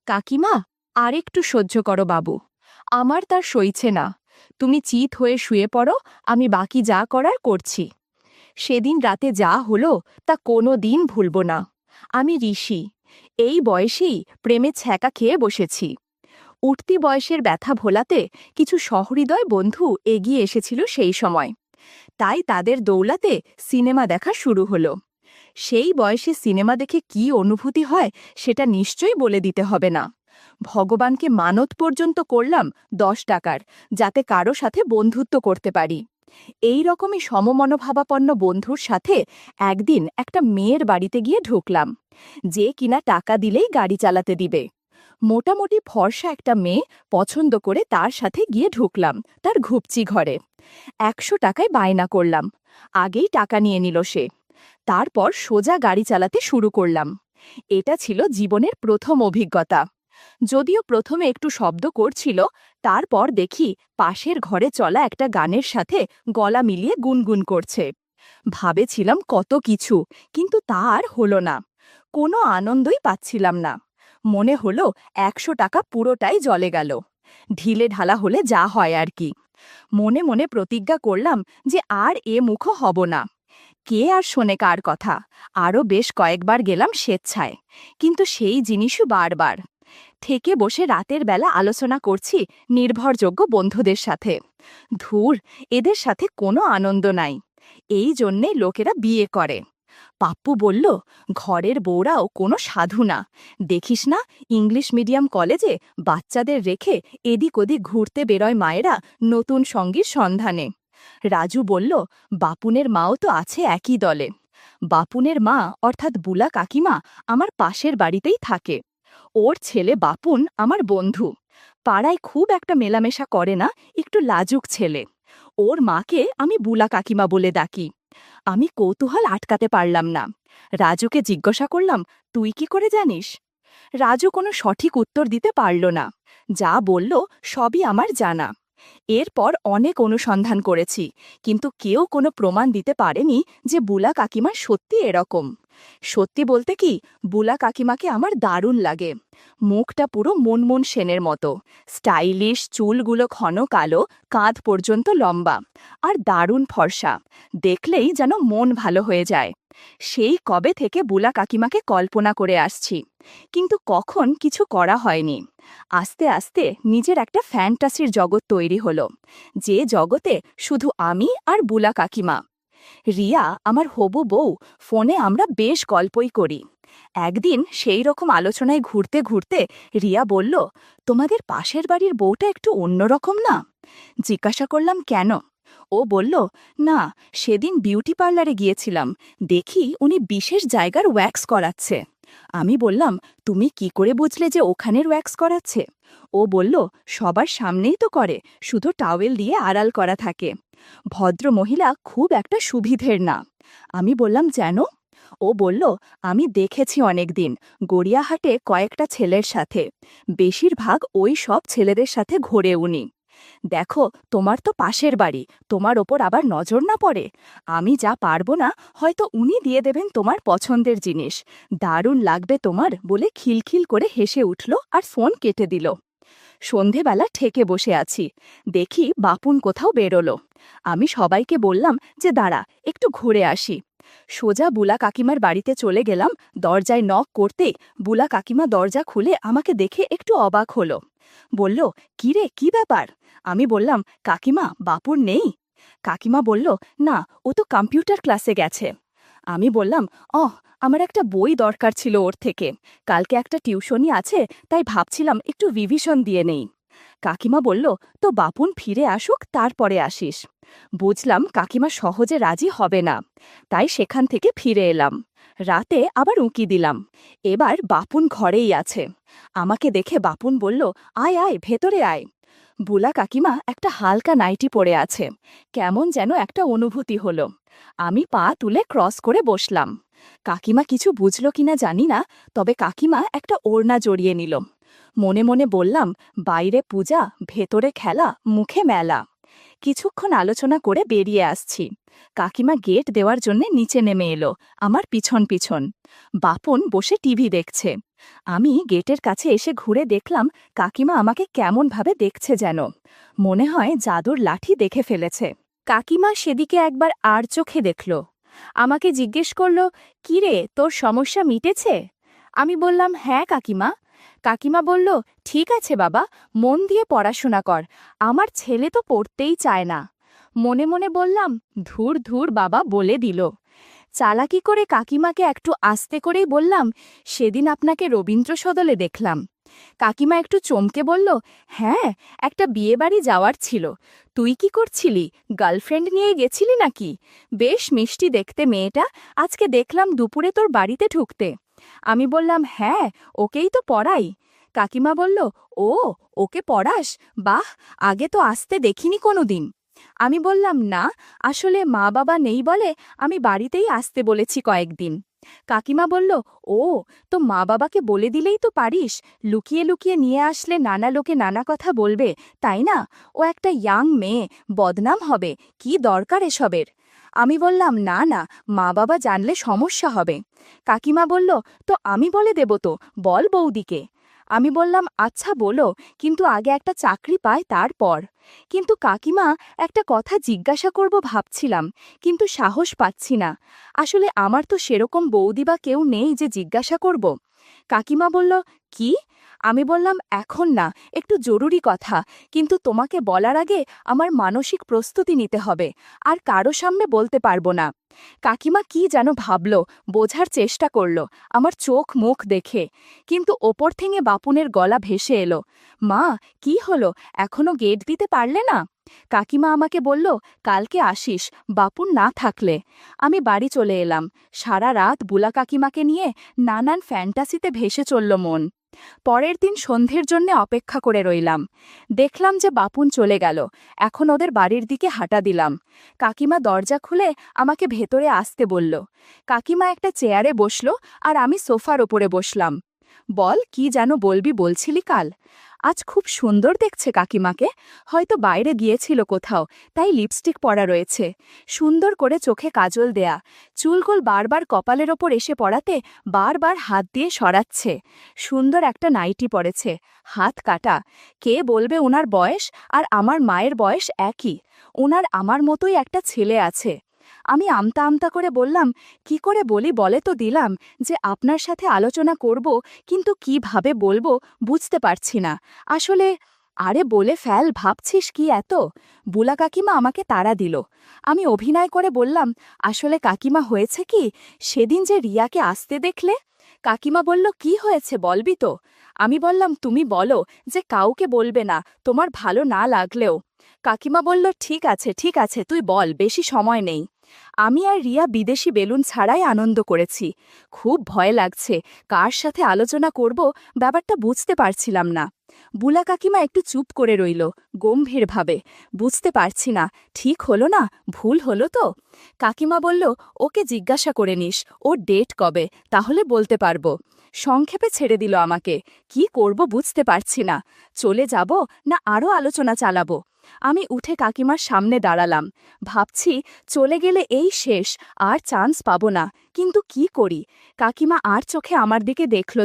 কাকিমা, আর একটু সহ্য করো বাবু। আমার তার সইছে না। তুমি চিত হয়ে শুয়ে পড়ো, আমি বাকি যা করার করছি। সেদিন রাতে যা হলো তা কোনো দিন ভুলব না। আমি ঋষি, এই বয়সেই প্রেমে ছ্যাঁকা খেয়ে বসেছি। উঠতি বয়সের ব্যথা ভোলাতে কিছু সহৃদয় বন্ধু এগিয়ে এসেছিল সেই সময়। তাই তাদের দৌলাতে সিনেমা দেখা শুরু হলো। সেই বয়সে সিনেমা দেখে কি অনুভূতি হয় সেটা নিশ্চয়ই বলে দিতে হবে না। ভগবানকে মানত পর্যন্ত করলাম 10 টাকার, যাতে কারো সাথে বন্ধুত্ব করতে পারি। এই রকমই সমমনোভাবাপন্ন বন্ধুর সাথে একদিন একটা মেয়ের বাড়িতে গিয়ে ঢুকলাম, যে কিনা টাকা দিলেই গাড়ি চালাতে দিবে। মোটামুটি ফর্সা একটা মেয়ে পছন্দ করে তার সাথে গিয়ে ঢুকলাম তার ঘুপচি ঘরে। 100 টাকায় বায়না করলাম। আগেই টাকা নিয়ে নিল সে। তারপর সোজা গাড়ি চালাতে শুরু করলাম। এটা ছিল জীবনের প্রথম অভিজ্ঞতা। যদিও প্রথমে একটু শব্দ করছিল, তারপর দেখি পাশের ঘরে চলা একটা গানের সাথে গলা মিলিয়ে গুনগুন করছে। ভাবেছিলাম কত কিছু, কিন্তু তা আর হলো না। কোনো আনন্দই পাচ্ছিলাম না। মনে হলো 100 টাকা পুরোটাই জলে গেল। ঢিলে ঢালা হলে যা হয় আর কি। মনে মনে প্রতিজ্ঞা করলাম যে আর এ মুখ হব না। কে আর শোনে কার কথা। আরও বেশ কয়েকবার গেলাম স্বেচ্ছায়, কিন্তু সেই জিনিসও বারবার। থেকে বসে রাতের বেলা আলোচনা করছি নির্ভরযোগ্য বন্ধুদের সাথে। ধুর, এদের সাথে কোনো আনন্দ নাই। এই জন্যে লোকেরা বিয়ে করে। পাপ্পু বলল, ঘরের বউরাও কোনো সাধু না। দেখিস না, ইংলিশ মিডিয়াম কলেজে বাচ্চাদের রেখে এদিক ওদিক ঘুরতে বেরোয় মায়েরা নতুন সঙ্গীর সন্ধানে। রাজু বলল, বাপুনের মাও তো আছে একই দলে। বাপুনের মা অর্থাৎ বুলা কাকিমা আমার পাশের বাড়িতেই থাকে। ওর ছেলে বাপুন আমার বন্ধু। পাড়ায় খুব একটা মেলামেশা করে না, একটু লাজুক ছেলে। ওর মাকে আমি বুলা কাকিমা বলে ডাকি। আমি কৌতূহল আটকাতে পারলাম না। রাজুকে জিজ্ঞাসা করলাম, তুই কি করে জানিস? রাজু কোনো সঠিক উত্তর দিতে পারল না। যা বলল সবই আমার জানা। এরপর অনেক অনুসন্ধান করেছি, কিন্তু কেউ কোনো প্রমাণ দিতে পারেনি যে বুলা কাকিমা সত্যি এরকম। সত্যি বলতে কি, বুলা কাকিমাকে আমার দারুণ লাগে। মুখটা পুরো মনমোহন সেনের মতো, স্টাইলিশ, চুলগুলো ঘন কালো, কাঁধ পর্যন্ত লম্বা, আর দারুণ ফর্সা। দেখলেই যেন মন ভালো হয়ে যায়। সেই কবে থেকে বুলা কাকিমাকে কল্পনা করে আসছি, কিন্তু কখন কিছু করা হয়নি। আস্তে আস্তে নিজের একটা ফ্যান্টাসির জগৎ তৈরি হলো, যে জগতে শুধু আমি আর বুলা কাকিমা। রিয়া আমার হবু বউ, ফোনে আমরা বেশ গল্পই করি। একদিন সেই রকম আলোচনায় ঘুরতে ঘুরতে রিয়া বলল, তোমাদের পাশের বাড়ির বউটা একটু অন্যরকম না? জিজ্ঞাসা করলাম, কেন? ও বলল, না, সেদিন বিউটি পার্লারে গিয়েছিলাম, দেখি উনি বিশেষ জায়গার ওয়্যাক্স করাচ্ছে। আমি বললাম, তুমি কি করে বুঝলে যে ওখানের ওয়্যাক্স করাচ্ছে? ও বলল, সবার সামনেই তো করে, শুধু টাওয়েল দিয়ে আড়াল করা থাকে। ভদ্র মহিলা খুব একটা সুবিধের না। আমি বললাম, যেন? ও বলল, আমি দেখেছি অনেকদিন গড়িয়াহাটে কয়েকটা ছেলের সাথে। বেশিরভাগ ওই সব ছেলেদের সাথে ঘোরে উনি। দেখো, তোমার তো পাশের বাড়ি, তোমার ওপর আবার নজর না পড়ে। আমি যা পারবো না, হয়তো উনি দিয়ে দেবেন তোমার পছন্দের জিনিস। দারুণ লাগবে তোমার, বলে খিলখিল করে হেসে উঠল আর ফোন কেটে দিল। সন্ধেবেলা ঠেকে বসে আছি, দেখি বাপুন কোথাও বেরোলো। আমি সবাইকে বললাম যে দাঁড়া, একটু ঘুরে আসি। সোজা বুলা কাকিমার বাড়িতে চলে গেলাম। দরজায় নক করতেই বুলা কাকিমা দরজা খুলে আমাকে দেখে একটু অবাক হলো। বলল, কি রে, কি ব্যাপার? আমি বললাম, কাকিমা, বাপুর নেই? কাকিমা বলল, না, ও তো কম্পিউটার ক্লাসে গেছে। আমি বললাম, আমার একটা বই দরকার ছিল ওর থেকে। কালকে একটা টিউশনি আছে, তাই ভাবছিলাম একটু রিভিশন দিয়ে নেই। কাকিমা বলল, তো বাপুন ফিরে আসুক, তারপরে আসিস। বুঝলাম কাকিমা সহজে রাজি হবে না, তাই সেখান থেকে ফিরে এলাম। রাতে আবার উঁকি দিলাম। এবার বাপুন ঘরেই আছে। আমাকে দেখে বাপুন বলল, আয় আয়, ভেতরে আয়। বুলা কাকিমা একটা হালকা নাইটি পরে আছে। কেমন যেন একটা অনুভূতি হলো। আমি পা তুলে ক্রস করে বসলাম। কাকিমা কিছু বুঝল কিনা জানি না, তবে কাকিমা একটা ওড়না জড়িয়ে নিল। মনে মনে বললাম, বাইরে পূজা, ভেতরে খেলা, মুখে মেলা। কিছুক্ষণ আলোচনা করে বেরিয়ে আসছি। কাকিমা গেট দেওয়ার জন্য নিচে নেমে এলো, আমার পিছন পিছন। বাপন বসে টিভি দেখছে। আমি গেটের কাছে এসে ঘুরে দেখলাম কাকিমা আমাকে কেমনভাবে দেখছে যেন। মনে হয় জাদুর লাঠি দেখে ফেলেছে। কাকিমা সেদিকে একবার আর চোখে দেখল। আমাকে জিজ্ঞেস করল, কিরে, তোর সমস্যা মিটেছে? আমি বললাম, হ্যাঁ কাকিমা। কাকিমা বলল, ঠিক আছে বাবা, মন দিয়ে পড়াশোনা কর। আমার ছেলে তো পড়তেই চায় না। মনে মনে বললাম, ধুর ধুর বাবা বলে দিল। চালাকি করে কাকিমাকে একটু আস্তে করেই বললাম, সেদিন আপনাকে রবীন্দ্র সদলে দেখলাম। কাকিমা একটু চমকে বলল, হ্যাঁ, একটা বিয়েবাড়ি যাওয়ার ছিল। তুই কি করছিলি? গার্লফ্রেন্ড নিয়ে গেছিলি নাকি? বেশ মিষ্টি দেখতে মেয়েটা, আজকে দেখলাম দুপুরে তোর বাড়িতে ঢুকতে। আমি বললাম, হ্যাঁ, ওকেই তো পড়াই। কাকিমা বলল, ও, ওকে পড়াস? বাহ, আগে তো আসতে দেখিনি কোনোদিন। আমি বললাম, না, আসলে মা বাবা নেই বলে আমি বাড়িতেই আসতে বলেছি কয়েকদিন। কাকিমা বলল, ও, তো মা বাবাকে বলে দিলেই তো পারিস। লুকিয়ে লুকিয়ে নিয়ে আসলে নানা লোকে নানা কথা বলবে, তাই না? ও একটা ইয়াং মেয়ে, বদনাম হবে, কি দরকার এসবের? আমি বললাম, না না, মা বাবা জানলে সমস্যা হবে। কাকিমা বলল, তো আমি বলে দেব তো, বল বৌদিকে। আমি বললাম, আচ্ছা বলো, কিন্তু আগে একটা চাকরি পায় তারপর। কিন্তু কাকিমা, একটা কথা জিজ্ঞাসা করব ভাবছিলাম, কিন্তু সাহস পাচ্ছি না। আসলে আমার তো সেরকম বৌদি বা কেউ নেই যে জিজ্ঞাসা করব। কাকিমা বলল, কি? আমি বললাম, এখন না, একটু জরুরি কথা, কিন্তু তোমাকে বলার আগে আমার মানসিক প্রস্তুতি নিতে হবে, আর কারো সামনে বলতে পারবো না। কাকিমা কি যেন ভাবল, বোঝার চেষ্টা করল আমার চোখ মুখ দেখে, কিন্তু ওপর থেকে বাপুনের গলা ভেসে এলো, মা, কি হলো, এখনো গেট দিতে পারলে না? কাকিমা আমাকে বলল, কালকে আসিস, বাপুন না থাকলে। আমি বাড়ি চলে এলাম। সারা রাত বুলা কাকিমাকে নিয়ে নানান ফ্যান্টাসিতে ভেসে চলল মন। পরের দিন সন্ধ্যের জন্য অপেক্ষা করে রইলাম। দেখলাম যে বাপুন চলে গেল। এখন ওদের বাড়ির দিকে হাঁটা দিলাম। কাকিমা দরজা খুলে আমাকে ভেতরে আসতে বলল। কাকিমা একটা চেয়ারে বসল, আর আমি সোফার ওপরে বসলাম। বল, কি যেন বলবি বলছিলি কাল? আজ খুব সুন্দর দেখছে কাকিমাকে। হয়তো বাইরে গিয়েছিল কোথাও, তাই লিপস্টিক পরা রয়েছে। সুন্দর করে চোখে কাজল দেয়া, চুলগুল বারবার কপালের ওপর এসে পড়াতে বারবার হাত দিয়ে সরাচ্ছে। সুন্দর একটা নাইটি পরেছে, হাত কাটা। কে বলবে ওনার বয়স আর আমার মায়ের বয়স একই। ওনার আমার মতোই একটা ছেলে আছে। আমি আমতা আমতা করে বললাম, কি করে বলি বলে তো দিলাম, যে আপনার সাথে আলোচনা করব, কিন্তু কিভাবে বলবো বুঝতে পারছি না আসলে। আরে বলে ফেল, ভাবছিস কি এত? বুলা কাকিমা আমাকে তাড়া দিল। আমি অভিনয় করে বললাম, আসলে কাকিমা হয়েছে কি, সেদিন যে রিয়াকে আসতে দেখলে। কাকিমা বলল, কি হয়েছে বলবি তো? আমি বললাম, তুমি বলো, যে কাউকে বলবে না, তোমার ভালো না লাগলেও। কাকিমা বলল, ঠিক আছে ঠিক আছে, তুই বল, বেশি সময় নেই। আমি আর রিয়া বিদেশি বেলুন ছাড়াই আনন্দ করেছি। খুব ভয় লাগছে, কার সাথে আলোচনা করব ব্যাপারটা বুঝতে পারছিলাম না। বুলা কাকিমা একটু চুপ করে রইল, গম্ভীরভাবে। বুঝতে পারছি না, ঠিক হলো না, ভুল হলো তো? কাকিমা বলল, ওকে জিজ্ঞাসা করে নিস, ওর ডেট কবে, তাহলে বলতে পারবো। সংক্ষেপে ছেড়ে দিল আমাকে। কি করব বুঝতে পারছি না, চলে যাব না আরও আলোচনা চালাবো। আমি উঠে কাকিমার সামনে দাঁড়ালাম। ভাবছি, চলে গেলে এই শেষ, আর চান্স পাবো না, কিন্তু কি করি? কাকিমা আর চোখে আমার দিকে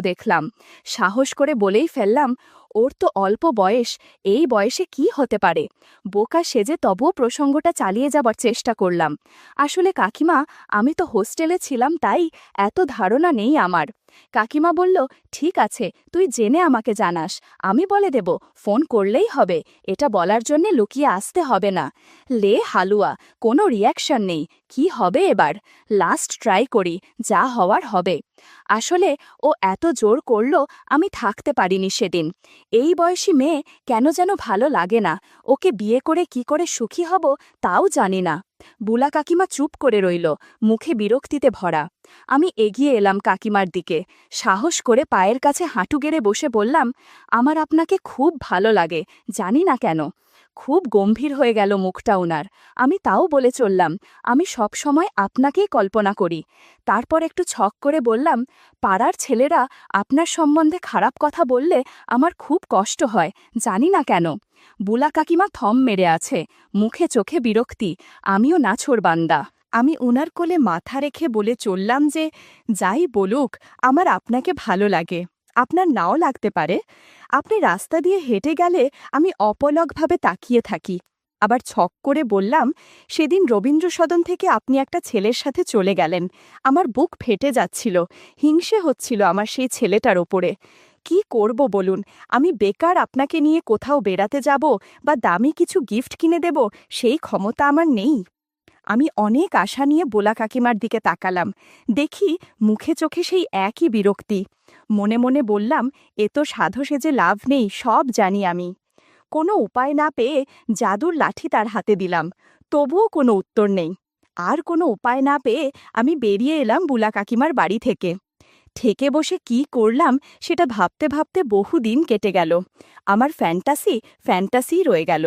দেখলাম। সাহস করে বলেই ফেললাম, ওর তো অল্প বয়স, এই বয়সে কি হতে পারে? বোকা সেজে তবুও প্রসঙ্গটা চালিয়ে যাবার চেষ্টা করলাম। আসলে কাকিমা, আমি তো হোস্টেলে ছিলাম, তাই এত ধারণা নেই আমার। কাকিমা বলল, ঠিক আছে, তুই জেনে আমাকে জানাস, আমি বলে দেব, ফোন করলেই হবে, এটা বলার জন্যে লুকিয়ে আসতে হবে না। লে হালুয়া, কোনো রিয়াকশন নেই, কি হবে এবার? লাস্ট ট্রাই করি, যা হওয়ার হবে। আসলে ও এত জোর করল, আমি থাকতে পারিনি সেদিন। এই বয়সী মেয়ে কেন যেন ভালো লাগে না, ওকে বিয়ে করে কি করে সুখী হব তাও জানি না। বুলা কাকিমা চুপ করে রইল, মুখে বিরক্তিতে ভরা। আমি এগিয়ে এলাম কাকিমার দিকে, সাহস করে পায়ের কাছে হাঁটু গেড়ে বসে বললাম, আমার আপনাকে খুব ভালো লাগে, জানি না কেন। খুব গম্ভীর হয়ে গেল মুখটা ওনার। আমি তাও বলে চললাম, আমি সব সময় আপনাকেই কল্পনা করি। তারপর একটু ছক করে বললাম, পাড়ার ছেলেরা আপনার সম্বন্ধে খারাপ কথা বললে আমার খুব কষ্ট হয়, জানি না কেন। বুলা কাকিমা থম মেরে আছে, মুখে চোখে বিরক্তি। আমিও নাছোড়বান্দা। আমি উনার কোলে মাথা রেখে বলে চললাম যে, যাই বলুক, আমার আপনাকে ভালো লাগে। আপনার নাও লাগতে পারে। আপনি রাস্তা দিয়ে হেঁটে গেলে আমি অপলকভাবে তাকিয়ে থাকি। আবার ছক করে বললাম, সেদিন রবীন্দ্র সদন থেকে আপনি একটা ছেলের সাথে চলে গেলেন। আমার বুক ফেটে যাচ্ছিল, হিংসে হচ্ছিল আমার সেই ছেলেটার ওপরে। কি করব বলুন, আমি বেকার আপনাকে নিয়ে কোথাও বেড়াতে যাব বা দামি কিছু গিফট কিনে দেব, সেই ক্ষমতা আমার নেই। আমি অনেক আশা নিয়ে বোলা কাকিমার দিকে তাকালাম, দেখি মুখে চোখে সেই একই বিরক্তি। মনে মনে বললাম, এ তো সাধু সেজে লাভ নেই, সব জানি আমি। কোনো উপায় না পেয়ে জাদুর লাঠি তার হাতে দিলাম, তবুও কোনো উত্তর নেই। আর কোনো উপায় না পেয়ে আমি বেরিয়ে এলাম বুলা কাকিমার বাড়ি থেকে। ঠেকে বসে কি করলাম সেটা ভাবতে ভাবতে বহুদিন কেটে গেল। আমার ফ্যান্টাসি রয়ে গেল।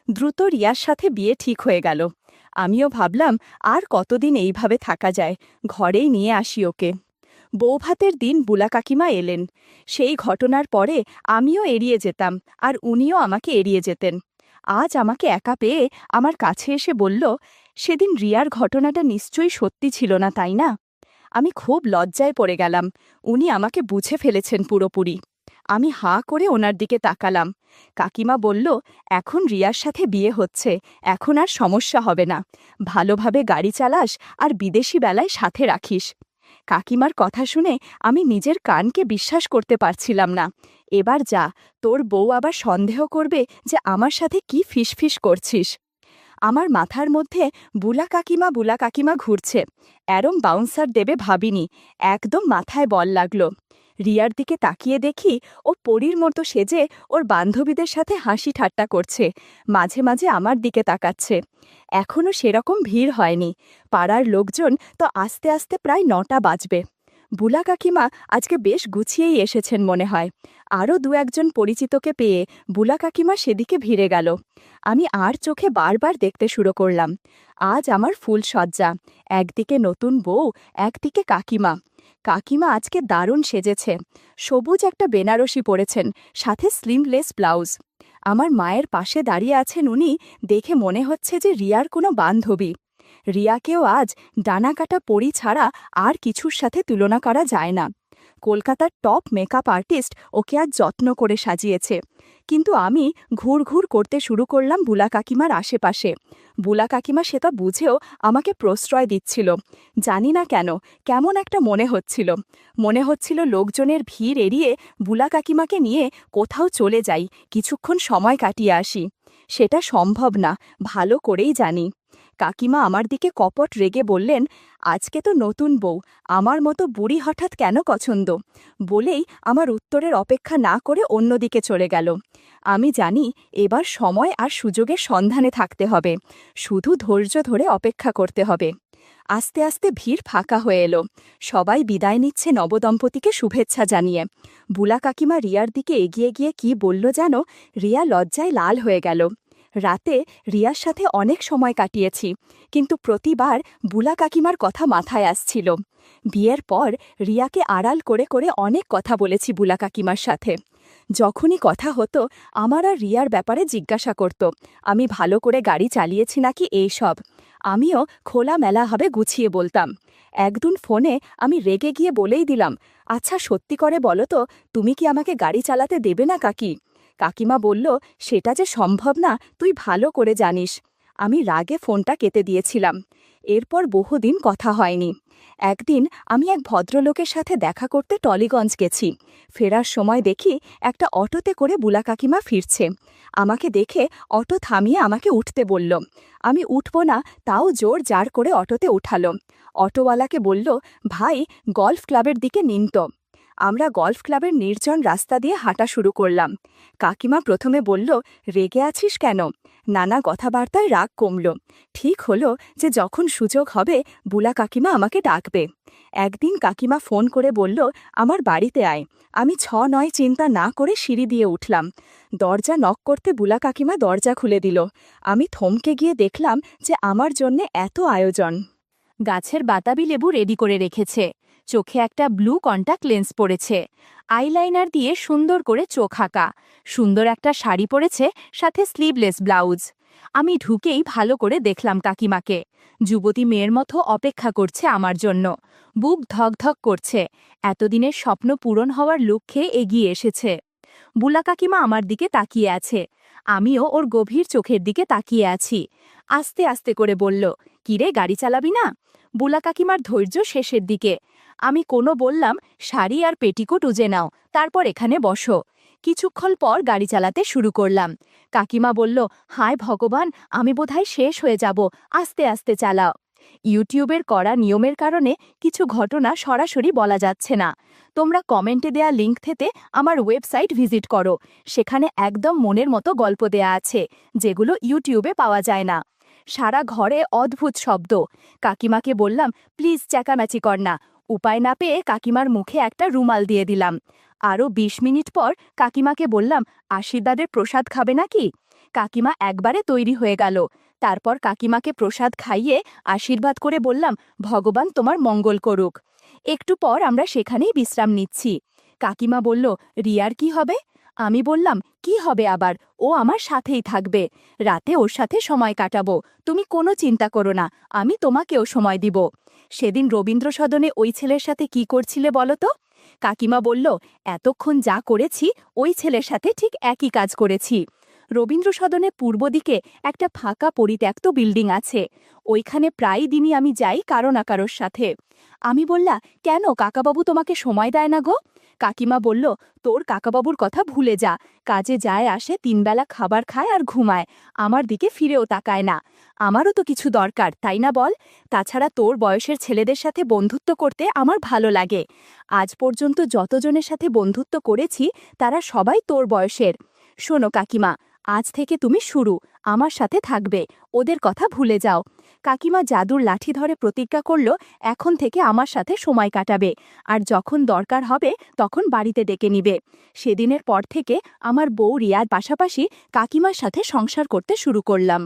দ্রুত রিয়ার সাথে বিয়ে ঠিক হয়ে গেল। আমিও ভাবলাম, আর কতদিন এইভাবে থাকা যায়, ঘরেই নিয়ে আসি ওকে। বৌভাতের দিন বুলা কাকিমা এলেন। সেই ঘটনার পরে আমিও এড়িয়ে যেতাম, আর উনিও আমাকে এড়িয়ে যেতেন। আজ আমাকে একা পেয়ে আমার কাছে এসে বলল, সেদিন রিয়ার ঘটনাটা নিশ্চয়ই সত্যি ছিল না, তাই না? আমি খুব লজ্জায় পড়ে গেলাম। উনি আমাকে বুঝে ফেলেছেন পুরোপুরি। আমি হাঁ করে ওনার দিকে তাকালাম। কাকিমা বলল, এখন রিয়ার সাথে বিয়ে হচ্ছে, এখন আর সমস্যা হবে না। ভালোভাবে গাড়ি চালাস আর বিদেশি বেলায় সাথে রাখিস। কাকিমার কথা শুনে আমি নিজের কানকে বিশ্বাস করতে পারছিলাম না। এবার যা, তোর বউ আবার সন্দেহ করবে যে আমার সাথে কি ফিসফিস করছিস। আমার মাথার মধ্যে বুলা কাকিমা ঘুরছে। এরম বাউন্সার দেবে ভাবিনি, একদম মাথায় বল লাগলো। রিয়ার দিকে তাকিয়ে দেখি ও পরীর মতো সেজে ওর বান্ধবীদের সাথে হাসি ঠাট্টা করছে, মাঝে মাঝে আমার দিকে তাকাচ্ছে। এখনও সেরকম ভিড় হয়নি, পাড়ার লোকজন তো আস্তে আস্তে প্রায় 9টা বাজবে। বুলা কাকিমা আজকে বেশ গুছিয়েই এসেছেন মনে হয়। আরও 2-1 পরিচিতকে পেয়ে বুলা কাকিমা সেদিকে ভিড়ে গেল। আমি আর চোখে বারবার দেখতে শুরু করলাম। আজ আমার ফুল সজ্জা, একদিকে নতুন বউ, একদিকে কাকিমা। কাকিমা আজকে দারুণ সেজেছে, সবুজ একটা বেনারসি পরেছেন, সাথে স্লিমলেস ব্লাউজ। আমার মায়ের পাশে দাঁড়িয়ে আছেন উনি, দেখে মনে হচ্ছে যে রিয়ার কোনো বান্ধবী। রিয়াকেও আজ ডানাকাটা পরি ছাড়া আর কিছুর সাথে তুলনা করা যায় না। কলকাতার টপ মেকআপ আর্টিস্ট ওকে আজ যত্ন করে সাজিয়েছে। কিন্তু আমি ঘুর করতে শুরু করলাম বুলা কাকিমার আশেপাশে। বুলা কাকিমা সেটা বুঝেও আমাকে প্রশ্রয় দিচ্ছিল। জানি না কেন, কেমন একটা মনে হচ্ছিল লোকজনের ভিড় এড়িয়ে বুলা কাকিমাকে নিয়ে কোথাও চলে যাই, কিছুক্ষণ সময় কাটিয়ে আসি। সেটা সম্ভব না, ভালো করেই জানি। কাকিমা আমার দিকে কপট রেগে বললেন, আজকে তো নতুন বউ, আমার মতো বুড়ি হঠাৎ কেন পছন্দ? বলেই আমার উত্তরের অপেক্ষা না করে অন্যদিকে চলে গেল। আমি জানি এবার সময় আর সুযোগের সন্ধানে থাকতে হবে, শুধু ধৈর্য ধরে অপেক্ষা করতে হবে। আস্তে আস্তে ভিড় ফাঁকা হয়ে এলো। সবাই বিদায় নিচ্ছে নবদম্পতিকে শুভেচ্ছা জানিয়ে। বুলা কাকিমা রিয়ার দিকে এগিয়ে গিয়ে কি বলল যেন, রিয়া লজ্জায় লাল হয়ে গেল। রাতে রিয়ার সাথে অনেক সময় কাটিয়েছি, কিন্তু প্রতিবার বুলা কাকিমার কথা মাথায় আসছিল। বিয়ের পর রিয়াকে আড়াল করে করে অনেক কথা বলেছি বুলা কাকিমার সাথে। যখনই কথা হতো আমার আর রিয়ার ব্যাপারে জিজ্ঞাসা করত, আমি ভালো করে গাড়ি চালিয়েছি নাকি, এইসব। আমিও খোলামেলাভাবে গুছিয়ে বলতাম। একদিন ফোনে আমি রেগে গিয়ে বলেই দিলাম, আচ্ছা সত্যি করে বলো তো, তুমি কি আমাকে গাড়ি চালাতে দেবে না কাকি? কাকিমা বলল, সেটা যে সম্ভব না তুই ভালো করে জানিস। আমি রাগে ফোনটা কেটে দিয়েছিলাম। এরপর বহুদিন কথা হয়নি। একদিন আমি এক ভদ্রলোকের সাথে দেখা করতে টলিগঞ্জ গেছি। ফেরার সময় দেখি একটা অটোতে করে বুলা কাকিমা ফিরছে। আমাকে দেখে অটো থামিয়ে আমাকে উঠতে বলল। আমি উঠব না, তাও জোর জার করে অটোতে উঠালো। অটোওয়ালাকে বলল, ভাই গলফ ক্লাবের দিকে নিন তো। আমরা গল্ফ ক্লাবের নির্জন রাস্তা দিয়ে হাঁটা শুরু করলাম। কাকিমা প্রথমে বলল, রেগে আছিস কেন? নানা কথাবার্তায় রাগ কমল। ঠিক হলো যে যখন সুযোগ হবে বুলা কাকিমা আমাকে ডাকবে। একদিন কাকিমা ফোন করে বলল, আমার বাড়িতে আয়। আমি 6-9 চিন্তা না করে সিঁড়ি দিয়ে উঠলাম। দরজা নক করতে বুলা কাকিমা দরজা খুলে দিল। আমি থমকে গিয়ে দেখলাম যে আমার জন্যে এত আয়োজন। গাছের বাতাবি লেবু রেডি করে রেখেছে, চোখে একটা ব্লু কন্টাক্ট লেন্স পরেছে, আইলাইনার দিয়ে সুন্দর করে চোখ আঁকা, সুন্দর একটা শাড়ি পরেছে, সাথে স্লিভলেস ব্লাউজ। আমি ঢুকেই ভালো করে দেখলাম কাকিমাকে। যুবতী মেয়ের মতো অপেক্ষা করছে আমার জন্য। বুক ধকধক করছে, এতদিনের স্বপ্ন পূরণ হওয়ার লক্ষ্যে এগিয়ে এসেছে। বুলা কাকিমা আমার দিকে তাকিয়ে আছে, আমিও ওর গভীর চোখের দিকে তাকিয়ে আছি। আস্তে আস্তে করে বলল, কিরে, গাড়ি চালাবি না? বুলা কাকিমার ধৈর্য শেষের দিকে। আমি বললাম, শাড়ি আর পেটিকোট উজে নাও, তারপর এখানে বসো। কিছুক্ষণ পর গাড়ি চালাতে শুরু করলাম। কাকিমা বলল, হায় ভগবান, আমি বোধহয় শেষ হয়ে যাব, আস্তে আস্তে চালাও। ইউটিউবের করা নিয়মের কারণে কিছু ঘটনা সরাসরি বলা যাচ্ছে না। তোমরা কমেন্টে দেয়া লিঙ্ক থেকে আমার ওয়েবসাইট ভিজিট করো, সেখানে একদম মনের মতো গল্প দেয়া আছে, যেগুলো ইউটিউবে পাওয়া যায় না। সারা ঘরে অদ্ভুত শব্দ। কাকিমাকে বললাম, প্লিজ চেঁচামেচি কর না। উপায় না পেয়ে কাকিমার মুখে একটা রুমাল দিয়ে দিলাম। আরও 20 মিনিট পর কাকিমাকে বললাম, আশীর্বাদের প্রসাদ খাবে নাকি? কাকিমা একবারে তৈরি হয়ে গেল। তারপর কাকিমাকে প্রসাদ খাইয়ে আশীর্বাদ করে বললাম, ভগবান তোমার মঙ্গল করুক। একটু পর আমরা সেখানেই বিশ্রাম নিচ্ছি। কাকিমা বলল, রিয়ার কি হবে? আমি বললাম, কি হবে আবার, ও আমার সাথেই থাকবে। রাতে ওর সাথে সময় কাটাবো, তুমি কোনো চিন্তা করো না, আমি তোমাকেও সময় দিব। সেদিন রবীন্দ্র সদনে ওই ছেলের সাথে কি করছিলে বলো তো? কাকিমা বলল, এতক্ষণ যা করেছি ওই ছেলের সাথে ঠিক একই কাজ করেছি। রবীন্দ্র সদনে পূর্ব দিকে একটা ফাঁকা পরিত্যক্ত বিল্ডিং আছে, ওইখানে প্রায় দিনই আমি যাই কারো না কারোর সাথে। আমি বললা, কেন, কাকাবাবু তোমাকে সময় দেয় না গো? কাকিমা বলল, তোর কাকাবাবুর কথা ভুলে যা, কাজে যায় আসে, 3 বেলা খাবার খায় আর ঘুমায়, আমার দিকে ফিরেও তাকায় না। আমারও তো কিছু দরকার, তাই না বল? তাছাড়া তোর বয়সের ছেলেদের সাথে বন্ধুত্ব করতে আমার ভালো লাগে। আজ পর্যন্ত যতজনের সাথে বন্ধুত্ব করেছি তারা সবাই তোর বয়সের। শোনো কাকিমা, আজ থেকে তুমি শুরু, আমার সাথে থাকবে, ওদের কথা ভুলে যাও। কাকিমা জাদুর লাঠি ধরে প্রতিজ্ঞা করল, এখন থেকে আমার সাথে সময় কাটাবে, আর যখন দরকার হবে তখন বাড়িতে ডেকে নিবে। সেদিনের পর থেকে আমার বউ রিয়ার পাশাপাশি কাকিমার সাথে সংসার করতে শুরু করলাম।